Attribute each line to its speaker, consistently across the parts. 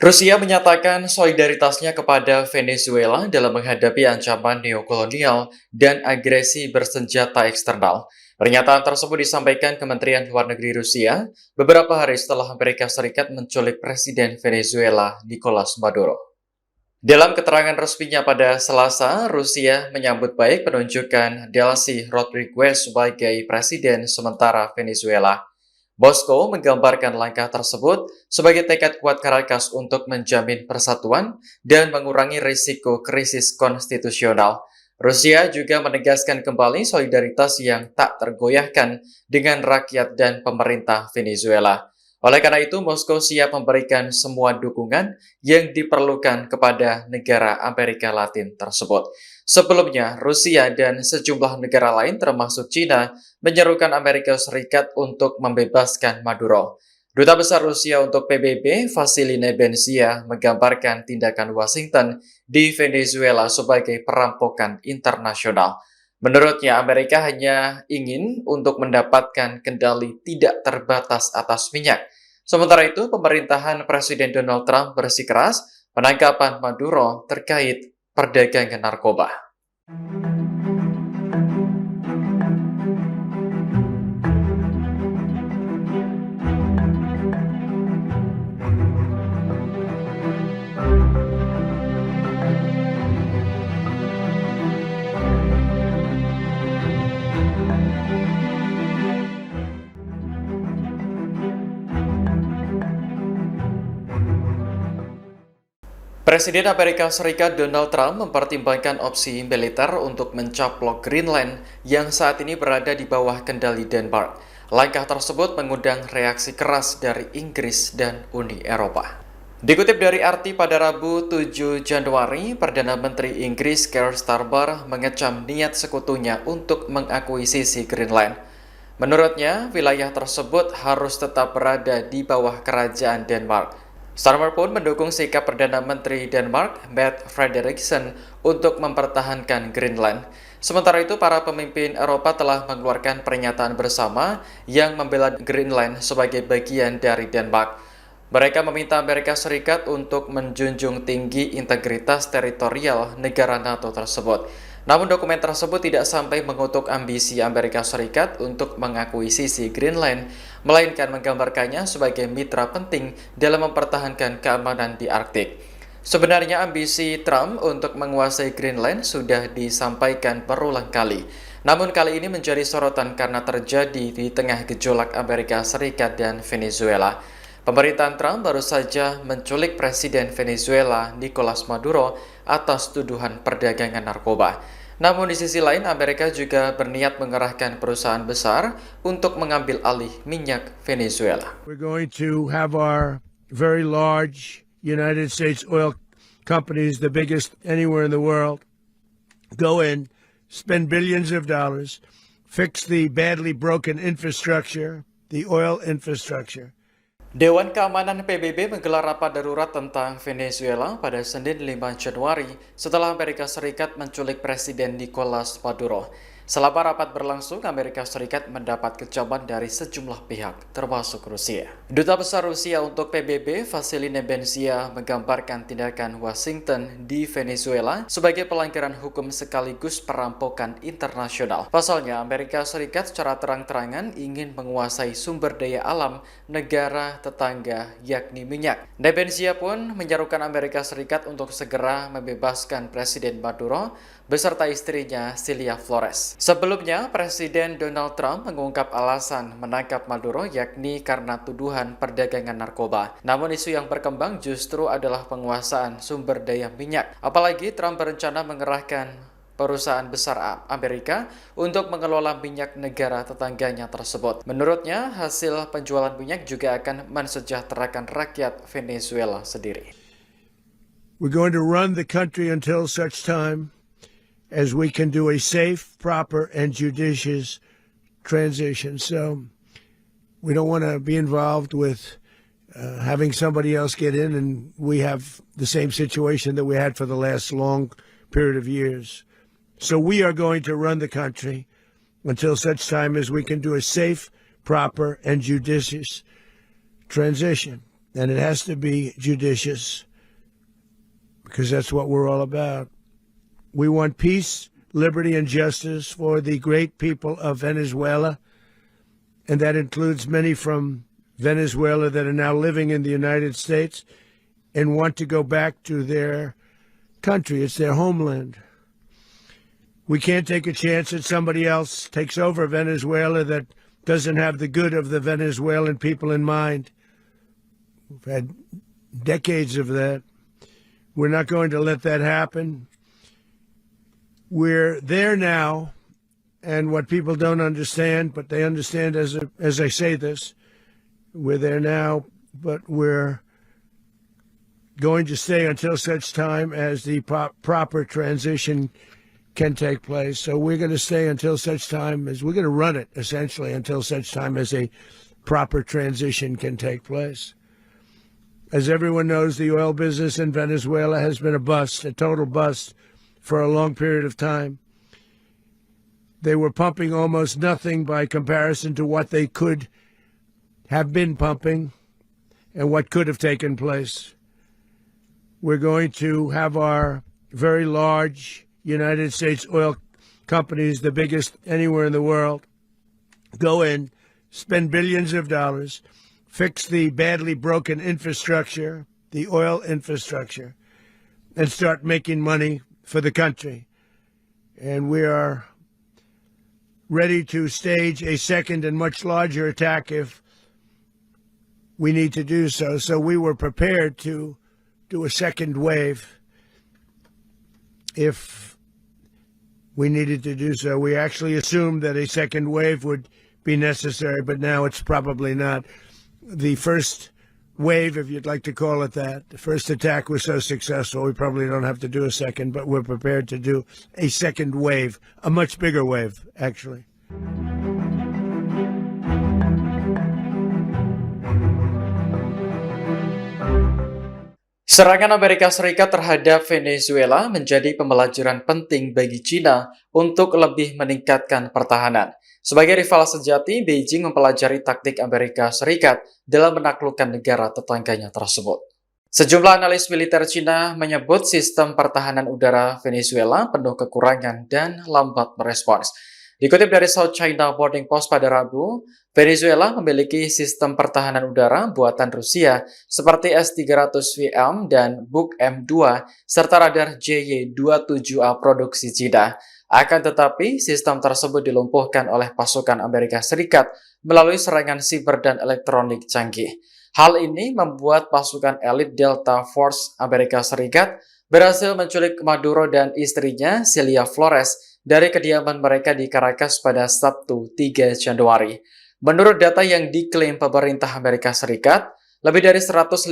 Speaker 1: Rusia menyatakan solidaritasnya kepada Venezuela dalam menghadapi ancaman neokolonial dan agresi bersenjata eksternal. Pernyataan tersebut disampaikan Kementerian Luar Negeri Rusia beberapa hari setelah Amerika Serikat menculik Presiden Venezuela Nicolas Maduro. Dalam keterangan resminya pada Selasa, Rusia menyambut baik penunjukan Delcy Rodriguez sebagai Presiden sementara Venezuela. Moskow menggambarkan langkah tersebut sebagai tekad kuat Caracas untuk menjamin persatuan dan mengurangi risiko krisis konstitusional. Rusia juga menegaskan kembali solidaritas yang tak tergoyahkan dengan rakyat dan pemerintah Venezuela. Oleh karena itu, Moskow siap memberikan semua dukungan yang diperlukan kepada negara Amerika Latin tersebut. Sebelumnya, Rusia dan sejumlah negara lain termasuk China menyerukan Amerika Serikat untuk membebaskan Maduro. Duta Besar Rusia untuk PBB, Vasily Nebenzia, menggambarkan tindakan Washington di Venezuela sebagai perampokan internasional. Menurutnya, Amerika hanya ingin untuk mendapatkan kendali tidak terbatas atas minyak. Sementara itu, pemerintahan Presiden Donald Trump bersikeras penangkapan Maduro terkait perdagangan narkoba. Presiden Amerika Serikat Donald Trump mempertimbangkan opsi militer untuk mencaplok Greenland yang saat ini berada di bawah kendali Denmark. Langkah tersebut mengundang reaksi keras dari Inggris dan Uni Eropa. Dikutip dari RT pada Rabu 7 Januari, Perdana Menteri Inggris Keir Starmer mengecam niat sekutunya untuk mengakuisisi Greenland. Menurutnya, wilayah tersebut harus tetap berada di bawah kerajaan Denmark. Starmer pun mendukung sikap Perdana Menteri Denmark, Mette Frederiksen, untuk mempertahankan Greenland. Sementara itu, para pemimpin Eropa telah mengeluarkan pernyataan bersama yang membela Greenland sebagai bagian dari Denmark. Mereka meminta Amerika Serikat untuk menjunjung tinggi integritas teritorial negara NATO tersebut. Namun dokumen tersebut tidak sampai mengutuk ambisi Amerika Serikat untuk mengakuisisi Greenland, melainkan menggambarkannya sebagai mitra penting dalam mempertahankan keamanan di Arktik. Sebenarnya ambisi Trump untuk menguasai Greenland sudah disampaikan berulang kali. Namun kali ini menjadi sorotan karena terjadi di tengah gejolak Amerika Serikat dan Venezuela. Pemerintahan Trump baru saja menculik Presiden Venezuela Nicolas Maduro atas tuduhan perdagangan narkoba. Namun di sisi lain, Amerika juga berniat mengerahkan perusahaan besar untuk mengambil alih minyak Venezuela.
Speaker 2: We're going to have our very large United States oil companies, the biggest anywhere in the world, go in, spend billions of dollars, fix the badly broken infrastructure, the oil infrastructure.
Speaker 1: Dewan Keamanan PBB menggelar rapat darurat tentang Venezuela pada Senin 5 Januari setelah Amerika Serikat menculik Presiden Nicolas Maduro. Selama rapat berlangsung, Amerika Serikat mendapat kecaman dari sejumlah pihak, termasuk Rusia. Duta Besar Rusia untuk PBB, Vasily Nebenzia, menggambarkan tindakan Washington di Venezuela sebagai pelanggaran hukum sekaligus perampokan internasional. Pasalnya, Amerika Serikat secara terang-terangan ingin menguasai sumber daya alam negara tetangga, yakni minyak. Nebenzia pun menyerukan Amerika Serikat untuk segera membebaskan Presiden Maduro beserta istrinya Cilia Flores. Sebelumnya, Presiden Donald Trump mengungkap alasan menangkap Maduro yakni karena tuduhan perdagangan narkoba. Namun isu yang berkembang justru adalah penguasaan sumber daya minyak. Apalagi Trump berencana mengerahkan perusahaan besar Amerika untuk mengelola minyak negara tetangganya tersebut. Menurutnya, hasil penjualan minyak juga akan mensejahterakan rakyat Venezuela sendiri.
Speaker 2: We're going to run the country until such time as we can do a safe, proper, and judicious transition. So we don't want to be involved with having somebody else get in and we have the same situation that we had for the last long period of years. So we are going to run the country until such time as we can do a safe, proper, and judicious transition. and it has to be judicious because that's what we're all about. We want peace, liberty, and justice for the great people of Venezuela, and that includes many from Venezuela that are now living in the United States and want to go back to their country. It's their homeland. We can't take a chance that somebody else takes over Venezuela that doesn't have the good of the Venezuelan people in mind. We've had decades of that. We're not going to let that happen. We're there now, and what people don't understand, but they understand as I say this, we're there now, but we're going to stay until such time as the proper transition can take place. So we're going to stay until such time as we're going to run it, essentially, until such time as a proper transition can take place. As everyone knows, the oil business in Venezuela has been a bust, a total bust, for a long period of time. They were pumping almost nothing by comparison to what they could have been pumping and what could have taken place. We're going to have our very large United States oil companies, the biggest anywhere in the world, go in, spend billions of dollars, fix the badly broken infrastructure, the oil infrastructure, and start making money for the country. And we are ready to stage a second and much larger attack if we need to do so. So we were prepared to do a second wave if we needed to do so. We actually assumed that a second wave would be necessary, but now it's probably not. The first wave, if you'd like to call it that, the first attack was so successful, we probably don't have to do a second, but we're prepared to do a second wave, a much bigger wave, actually.
Speaker 1: Serangan Amerika Serikat terhadap Venezuela menjadi pembelajaran penting bagi China untuk lebih meningkatkan pertahanan. Sebagai rival sejati, Beijing mempelajari taktik Amerika Serikat dalam menaklukkan negara tetangganya tersebut. Sejumlah analis militer China menyebut sistem pertahanan udara Venezuela penuh kekurangan dan lambat merespons. Dikutip dari South China Morning Post pada Rabu, Venezuela memiliki sistem pertahanan udara buatan Rusia seperti S-300VM dan Buk M2 serta radar JY-27A produksi China. Akan tetapi, sistem tersebut dilumpuhkan oleh pasukan Amerika Serikat melalui serangan siber dan elektronik canggih. Hal ini membuat pasukan elit Delta Force Amerika Serikat berhasil menculik Maduro dan istrinya, Celia Flores, dari kediaman mereka di Caracas pada Sabtu 3 Januari. Menurut data yang diklaim pemerintah Amerika Serikat, lebih dari 150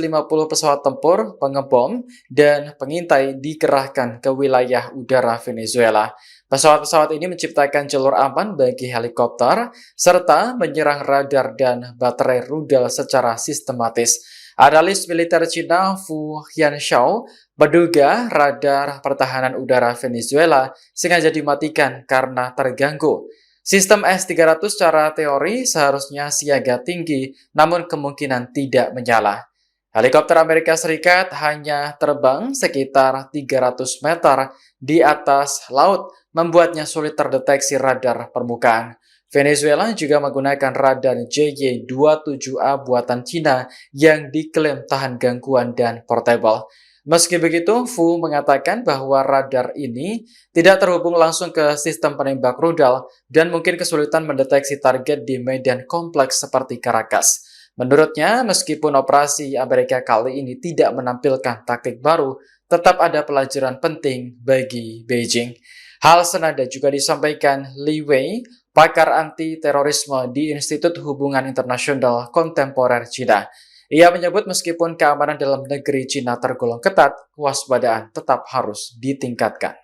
Speaker 1: pesawat tempur, pengebom, dan pengintai dikerahkan ke wilayah udara Venezuela. Pesawat-pesawat ini menciptakan jalur aman bagi helikopter, serta menyerang radar dan baterai rudal secara sistematis. Analis militer Cina Fu Hianshao menduga radar pertahanan udara Venezuela sengaja dimatikan karena terganggu. Sistem S-300 secara teori seharusnya siaga tinggi, namun kemungkinan tidak menyala. Helikopter Amerika Serikat hanya terbang sekitar 300 meter di atas laut, membuatnya sulit terdeteksi radar permukaan. Venezuela juga menggunakan radar JY-27A buatan Cina yang diklaim tahan gangguan dan portable. Meski begitu, Fu mengatakan bahwa radar ini tidak terhubung langsung ke sistem penembak rudal dan mungkin kesulitan mendeteksi target di medan kompleks seperti Caracas. Menurutnya, meskipun operasi Amerika kali ini tidak menampilkan taktik baru, tetap ada pelajaran penting bagi Beijing. Hal senada juga disampaikan Li Wei, pakar anti-terorisme di Institut Hubungan Internasional Kontemporer Cina. Ia menyebut meskipun keamanan dalam negeri Cina tergolong ketat, kewaspadaan tetap harus ditingkatkan.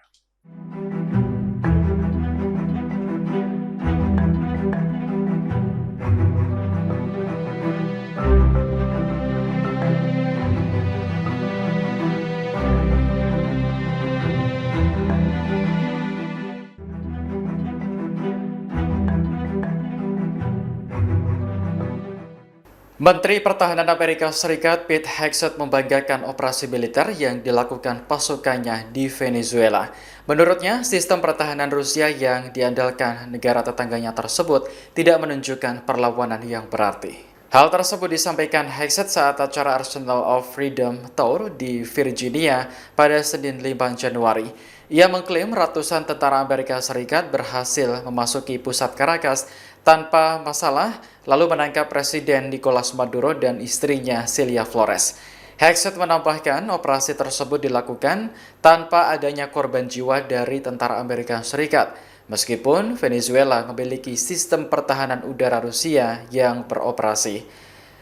Speaker 1: Menteri Pertahanan Amerika Serikat Pete Hegseth membanggakan operasi militer yang dilakukan pasukannya di Venezuela. Menurutnya, sistem pertahanan Rusia yang diandalkan negara tetangganya tersebut tidak menunjukkan perlawanan yang berarti. Hal tersebut disampaikan Hegseth saat acara Arsenal of Freedom Tour di Virginia pada Senin 5 Januari. Ia mengklaim ratusan tentara Amerika Serikat berhasil memasuki pusat Caracas tanpa masalah, lalu menangkap Presiden Nicolas Maduro dan istrinya Celia Flores. Hegseth menambahkan operasi tersebut dilakukan tanpa adanya korban jiwa dari tentara Amerika Serikat, meskipun Venezuela memiliki sistem pertahanan udara Rusia yang beroperasi.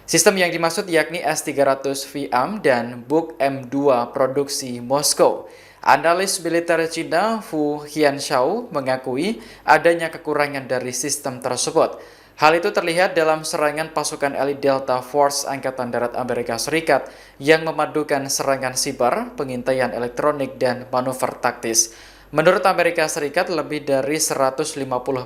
Speaker 1: Sistem yang dimaksud yakni S-300 VM dan Buk M2 produksi Moskow. Analis militer Cina Fu Hianshao mengakui adanya kekurangan dari sistem tersebut. Hal itu terlihat dalam serangan pasukan elit Delta Force Angkatan Darat Amerika Serikat yang memadukan serangan siber, pengintaian elektronik, dan manuver taktis. Menurut Amerika Serikat, lebih dari 150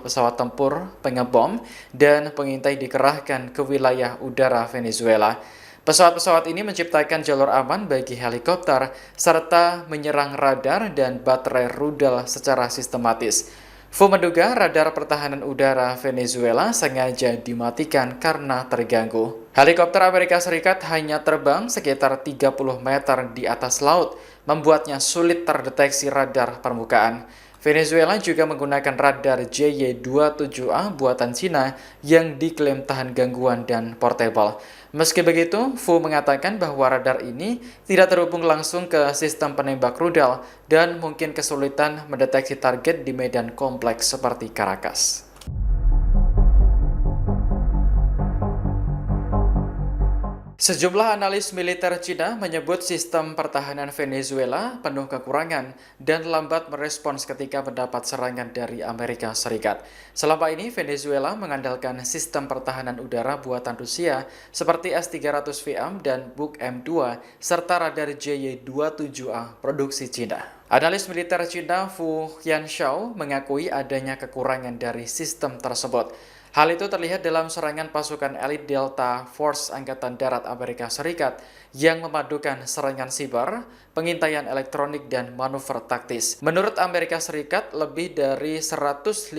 Speaker 1: pesawat tempur, pengebom, dan pengintai dikerahkan ke wilayah udara Venezuela. Pesawat-pesawat ini menciptakan jalur aman bagi helikopter, serta menyerang radar dan baterai rudal secara sistematis. Fu menduga radar pertahanan udara Venezuela sengaja dimatikan karena terganggu. Helikopter Amerika Serikat hanya terbang sekitar 30 meter di atas laut, membuatnya sulit terdeteksi radar permukaan. Venezuela juga menggunakan radar JY-27A buatan Cina yang diklaim tahan gangguan dan portable. Meski begitu, Fu mengatakan bahwa radar ini tidak terhubung langsung ke sistem penembak rudal dan mungkin kesulitan mendeteksi target di medan kompleks seperti Caracas. Sejumlah analis militer Cina menyebut sistem pertahanan Venezuela penuh kekurangan dan lambat merespons ketika mendapat serangan dari Amerika Serikat. Selama ini, Venezuela mengandalkan sistem pertahanan udara buatan Rusia seperti S-300 VM dan Buk M2 serta radar JY-27A produksi Cina. Analis militer Cina Fu Hianshao mengakui adanya kekurangan dari sistem tersebut. Hal itu terlihat dalam serangan pasukan elit Delta Force Angkatan Darat Amerika Serikat yang memadukan serangan siber, pengintaian elektronik, dan manuver taktis. Menurut Amerika Serikat, lebih dari 150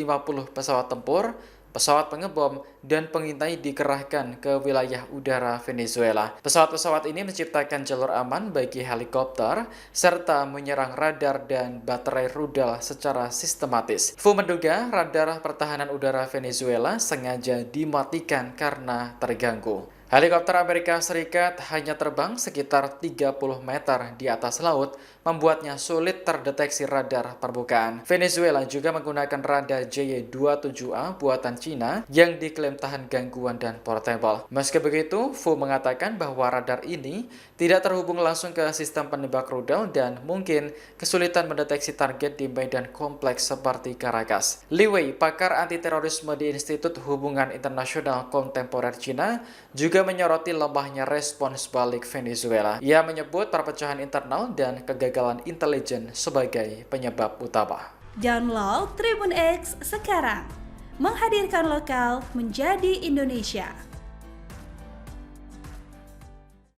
Speaker 1: pesawat tempur, pesawat pengebom, dan pengintai dikerahkan ke wilayah udara Venezuela. Pesawat-pesawat ini menciptakan jalur aman bagi helikopter, serta menyerang radar dan baterai rudal secara sistematis. Fu menduga radar pertahanan udara Venezuela sengaja dimatikan karena terganggu. Helikopter Amerika Serikat hanya terbang sekitar 30 meter di atas laut, membuatnya sulit terdeteksi radar permukaan. Venezuela juga menggunakan radar JY-27A buatan Cina yang diklaim tahan gangguan dan portable. Meski begitu, Fu mengatakan bahwa radar ini tidak terhubung langsung ke sistem penembak rudal dan mungkin kesulitan mendeteksi target di medan kompleks seperti Caracas. Li Wei, pakar anti-terorisme di Institut Hubungan Internasional Kontemporer Cina, juga menyoroti lemahnya respons balik Venezuela. Ia menyebut perpecahan internal dan kegagalan intelijen sebagai penyebab utama.
Speaker 3: Download Tribun X sekarang, menghadirkan lokal menjadi Indonesia.